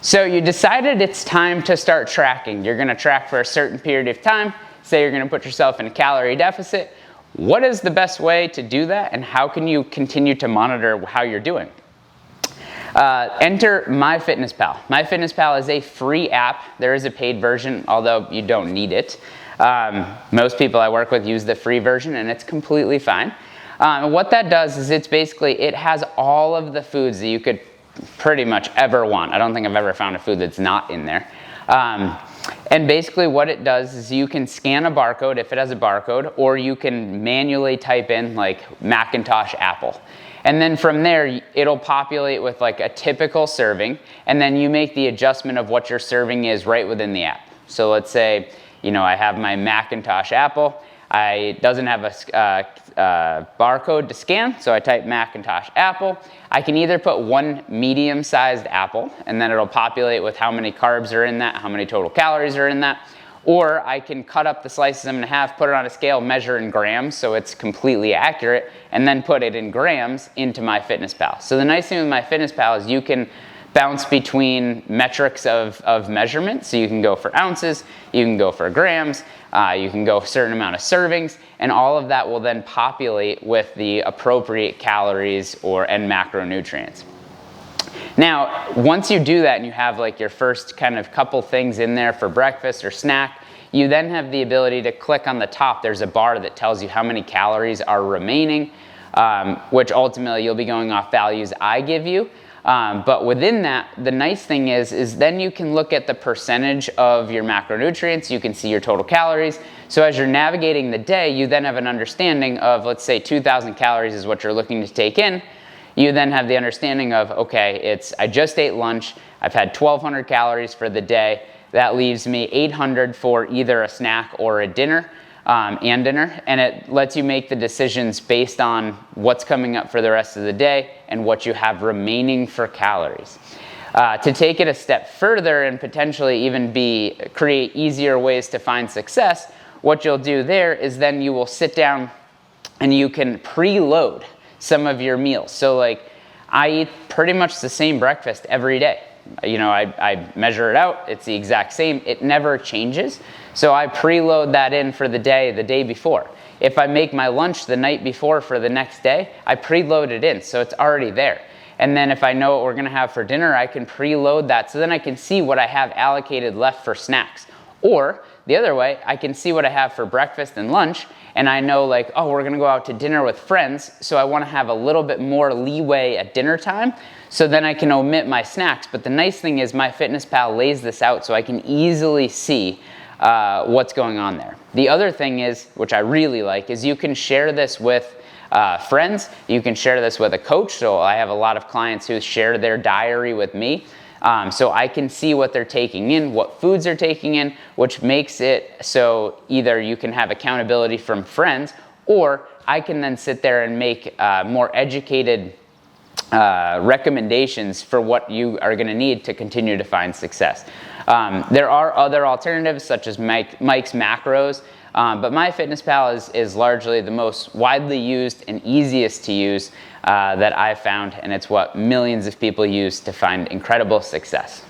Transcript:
So you decided it's time to start tracking. You're gonna track for a certain period of time. Say you're gonna put yourself in a calorie deficit. What is the best way to do that, and how can you continue to monitor how you're doing? Enter MyFitnessPal. MyFitnessPal is a free app. There is a paid version, although you don't need it. Most people I work with use the free version, and it's completely fine. What that does is it has all of the foods that you could pretty much ever want. I don't think I've ever found a food that's not in there. And basically what it does is you can scan a barcode if it has a barcode, or you can manually type in like Macintosh apple. And then from there, it'll populate with like a typical serving, and then you make the adjustment of what your serving is right within the app. So let's say, I have my Macintosh apple. It doesn't have a barcode to scan, so I type Macintosh apple. I can either put one medium-sized apple, and then it'll populate with how many carbs are in that, how many total calories are in that, or I can cut up the slices in half, put it on a scale, measure in grams so it's completely accurate, and then put it in grams into MyFitnessPal. So the nice thing with MyFitnessPal is you can bounce between metrics of measurement. So you can go for ounces, you can go for grams, you can go a certain amount of servings, and all of that will then populate with the appropriate calories and macronutrients. Now, once you do that and you have like your first kind of couple things in there for breakfast or snack, you then have the ability to click on the top. There's a bar that tells you how many calories are remaining, which ultimately you'll be going off values I give you. But within that, the nice thing is then you can look at the percentage of your macronutrients, you can see your total calories. So as you're navigating the day, you then have an understanding of, let's say 2,000 calories is what you're looking to take in. You then have the understanding of, okay, I just ate lunch, I've had 1,200 calories for the day, that leaves me 800 for either a snack or a dinner. And it lets you make the decisions based on what's coming up for the rest of the day and what you have remaining for calories. To take it a step further and potentially even create easier ways to find success, what you'll do there is then you will sit down and you can preload some of your meals. So like I eat pretty much the same breakfast every day. I measure it out, it's the exact same, it never changes. So I preload that in for the day before. If I make my lunch the night before for the next day, I preload it in, so it's already there. And then if I know what we're gonna have for dinner, I can preload that, so then I can see what I have allocated left for snacks. Or the other way, I can see what I have for breakfast and lunch, and I know like, oh, we're gonna go out to dinner with friends, so I wanna have a little bit more leeway at dinner time, so then I can omit my snacks. But the nice thing is MyFitnessPal lays this out so I can easily see what's going on there. The other thing is, which I really like, is you can share this with friends, you can share this with a coach. So I have a lot of clients who share their diary with me. So I can see what they're taking in, what foods they're taking in, which makes it so either you can have accountability from friends, or I can then sit there and make more educated recommendations for what you are going to need to continue to find success. There are other alternatives such as Mike's Macros, but MyFitnessPal is largely the most widely used and easiest to use that I've found, and it's what millions of people use to find incredible success.